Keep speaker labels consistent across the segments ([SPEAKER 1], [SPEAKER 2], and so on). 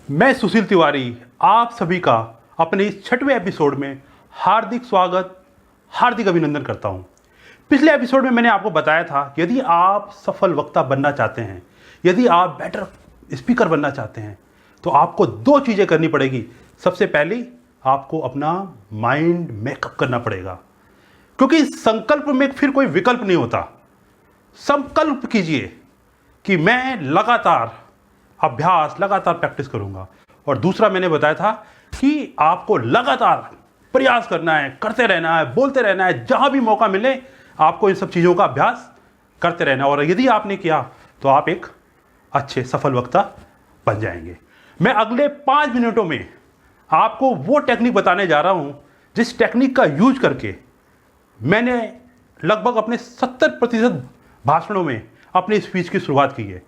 [SPEAKER 1] मैं सुशील तिवारी आप सभी का अपने इस 6वें एपिसोड में हार्दिक स्वागत, हार्दिक अभिनंदन करता हूं। पिछले एपिसोड में मैंने आपको बताया था कि यदि आप सफल वक्ता बनना चाहते हैं, यदि आप बेटर स्पीकर बनना चाहते हैं, तो आपको 2 चीज़ें करनी पड़ेगी। सबसे पहली, आपको अपना माइंड मेकअप करना पड़ेगा, क्योंकि संकल्प में फिर कोई विकल्प नहीं होता। संकल्प कीजिए कि मैं लगातार अभ्यास, लगातार प्रैक्टिस करूंगा। और दूसरा मैंने बताया था कि आपको लगातार प्रयास करना है, करते रहना है, बोलते रहना है, जहां भी मौका मिले आपको इन सब चीज़ों का अभ्यास करते रहना है। और यदि आपने किया तो आप एक अच्छे सफल वक्ता बन जाएंगे। मैं अगले 5 मिनटों में आपको वो टेक्निक बताने जा रहा हूं जिस टेक्निक का यूज करके मैंने लगभग अपने 70% भाषणों में अपनी स्पीच की शुरुआत की है।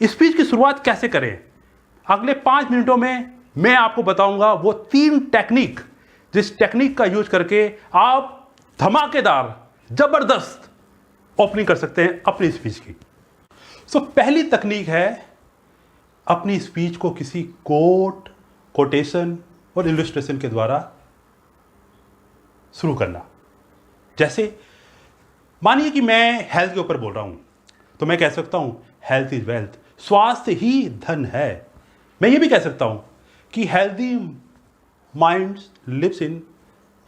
[SPEAKER 1] स्पीच की शुरुआत कैसे करें, अगले 5 मिनटों में मैं आपको बताऊंगा वो 3 टेक्निक, जिस टेक्निक का यूज करके आप धमाकेदार, जबरदस्त ओपनिंग कर सकते हैं अपनी स्पीच की। पहली तकनीक है अपनी स्पीच को किसी कोट, कोटेशन और इलस्ट्रेशन के द्वारा शुरू करना। जैसे मानिए कि मैं हेल्थ के ऊपर बोल रहा हूं, तो मैं कह सकता हूं हेल्थ इज वेल्थ, स्वास्थ्य ही धन है। मैं ये भी कह सकता हूं कि healthy mind lives in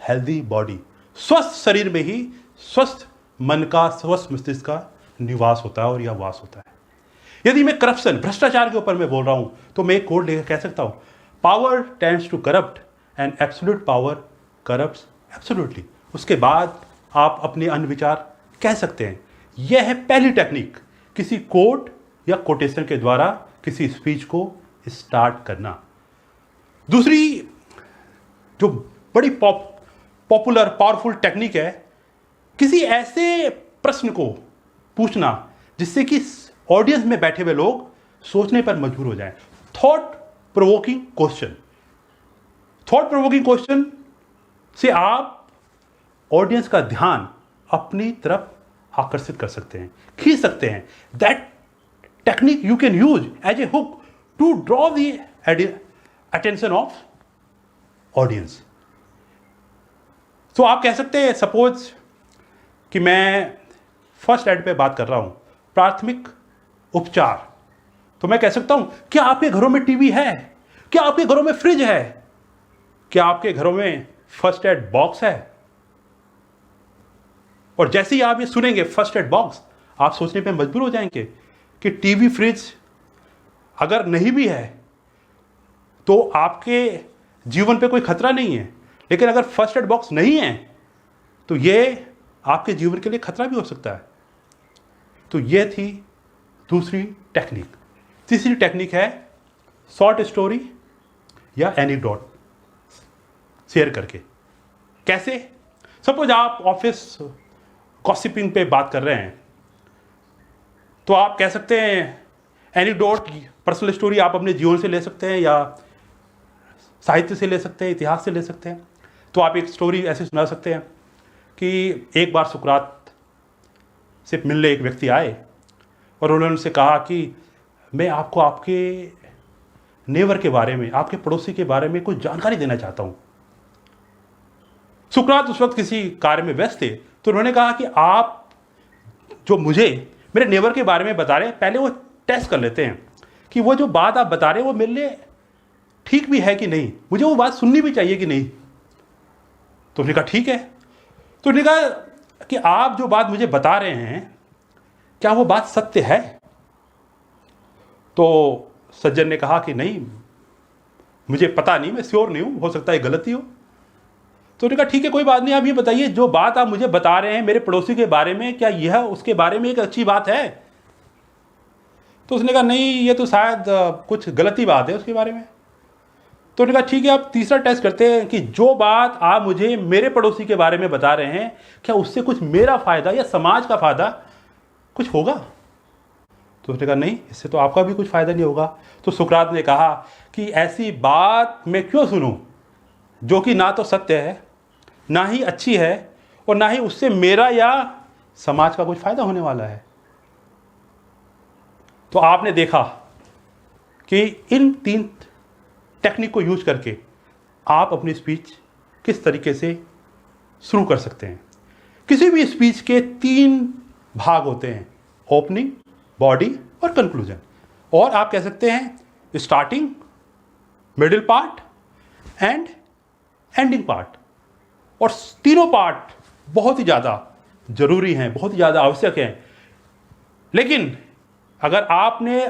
[SPEAKER 1] healthy body, स्वस्थ शरीर में ही स्वस्थ मन का, स्वस्थ मस्तिष्क का निवास होता है और यह वास होता है। यदि मैं करप्शन, भ्रष्टाचार के ऊपर मैं बोल रहा हूं, तो मैं एक कोड लेकर कह सकता हूं, power tends to corrupt and absolute power corrupts absolutely. उसके बाद आप अपने अन्य विचार कह सकते हैं। यह है पहली टेक्निक, किसी कोट या कोटेशन के द्वारा किसी स्पीच को स्टार्ट करना। दूसरी जो बड़ी पॉपुलर पावरफुल टेक्निक है, किसी ऐसे प्रश्न को पूछना जिससे कि ऑडियंस में बैठे हुए लोग सोचने पर मजबूर हो जाएं। Thought provoking question. Thought provoking question से आप ऑडियंस का ध्यान अपनी तरफ आकर्षित कर सकते हैं, खींच सकते हैं। That technique you can use as a hook to draw the attention of audience. तो आप कह सकते हैं, सपोज कि मैं फर्स्ट एड पे बात कर रहा हूं, प्राथमिक उपचार, तो मैं कह सकता हूं, क्या आपके घरों में टीवी है? क्या आपके घरों में फ्रिज है? क्या आपके घरों में फर्स्ट एड बॉक्स है? और जैसे ही आप ये सुनेंगे फर्स्ट एड बॉक्स, आप सोचने पे मजबूर हो जाएंगे कि टीवी, फ्रिज अगर नहीं भी है तो आपके जीवन पे कोई खतरा नहीं है, लेकिन अगर फर्स्ट एड बॉक्स नहीं है तो ये आपके जीवन के लिए खतरा भी हो सकता है। तो ये थी दूसरी टेक्निक। तीसरी टेक्निक है शॉर्ट स्टोरी या एनेक्डोट शेयर करके। कैसे? सपोज आप ऑफिस गॉसिपिंग पे बात कर रहे हैं, तो आप कह सकते हैं एनेक्डोट, पर्सनल स्टोरी आप अपने जीवन से ले सकते हैं या साहित्य से ले सकते हैं, इतिहास से ले सकते हैं। तो आप एक स्टोरी ऐसे सुना सकते हैं कि एक बार सुकरात से मिलने एक व्यक्ति आए और उन्होंने उनसे कहा कि मैं आपको आपके नेबर के बारे में, आपके पड़ोसी के बारे में कुछ जानकारी देना चाहता हूं। सुकरात उस वक्त किसी कार्य में व्यस्त थे, तो उन्होंने कहा कि आप जो मुझे मेरे नेबर के बारे में बता रहे हैं, पहले वो टेस्ट कर लेते हैं कि वो जो बात आप बता रहे हैं वो मेरे लिए ठीक भी है कि नहीं, मुझे वो बात सुननी भी चाहिए कि नहीं। तो उन्होंने कहा ठीक है। तो उन्होंने कहा कि आप जो बात मुझे बता रहे हैं, क्या वो बात सत्य है? तो सज्जन ने कहा कि नहीं, मुझे पता नहीं, मैं श्योर नहीं हूं, हो सकता है गलती हो। तो उन्होंने कहा ठीक है, कोई बात नहीं, आप ये बताइए, जो बात आप मुझे बता रहे हैं मेरे पड़ोसी के बारे में, क्या यह उसके बारे में एक अच्छी बात है? तो उसने कहा नहीं, ये तो शायद कुछ गलती बात है उसके बारे में। तो उन्होंने कहा ठीक है, आप तीसरा टेस्ट करते हैं कि जो बात आप मुझे मेरे पड़ोसी के बारे में बता रहे हैं, क्या उससे कुछ मेरा फायदा या समाज का फायदा कुछ होगा? तो उसने कहा नहीं, इससे तो आपका भी कुछ फायदा नहीं होगा। तो सुकरात ने कहा कि ऐसी बात मैं क्यों सुनूं जो कि ना तो सत्य है, ना ही अच्छी है, और ना ही उससे मेरा या समाज का कुछ फायदा होने वाला है। तो आपने देखा कि इन 3 टेक्निक को यूज करके आप अपनी स्पीच किस तरीके से शुरू कर सकते हैं। किसी भी स्पीच के 3 भाग होते हैं, ओपनिंग, बॉडी और कंक्लूजन। और आप कह सकते हैं starting, middle part and ending part. और तीनों पार्ट बहुत ही ज़्यादा जरूरी हैं, बहुत ही ज़्यादा आवश्यक हैं। लेकिन अगर आपने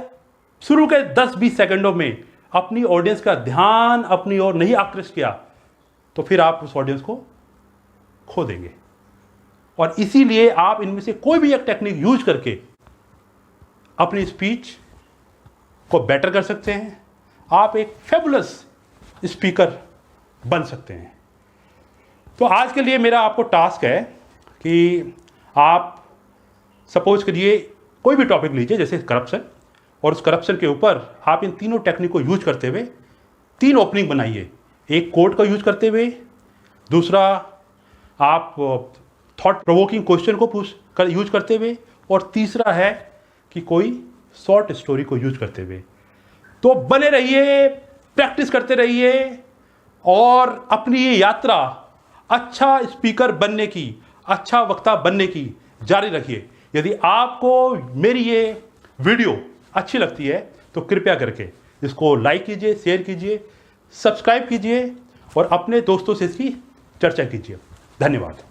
[SPEAKER 1] शुरू के 10-20 सेकंडों में अपनी ऑडियंस का ध्यान अपनी ओर नहीं आकृष्ट किया तो फिर आप उस ऑडियंस को खो देंगे। और इसीलिए आप इनमें से कोई भी एक टेक्निक यूज करके अपनी स्पीच को बेटर कर सकते हैं। आप एक फेबुलस स्पीकर बन सकते हैं। तो आज के लिए मेरा आपको टास्क है कि आप सपोज करिए कोई भी टॉपिक लीजिए, जैसे करप्शन, और उस करप्शन के ऊपर आप इन तीनों टेक्निक को यूज करते हुए 3 ओपनिंग बनाइए। एक कोट का यूज करते हुए, दूसरा आप थॉट प्रोवोकिंग क्वेश्चन को यूज करते हुए, और तीसरा है कि कोई शॉर्ट स्टोरी को यूज करते हुए। तो बने रहिए, प्रैक्टिस करते रहिए और अपनी ये यात्रा अच्छा स्पीकर बनने की, अच्छा वक्ता बनने की जारी रखिए। यदि आपको मेरी ये वीडियो अच्छी लगती है तो कृपया करके इसको लाइक कीजिए, शेयर कीजिए, सब्सक्राइब कीजिए और अपने दोस्तों से इसकी चर्चा कीजिए। धन्यवाद।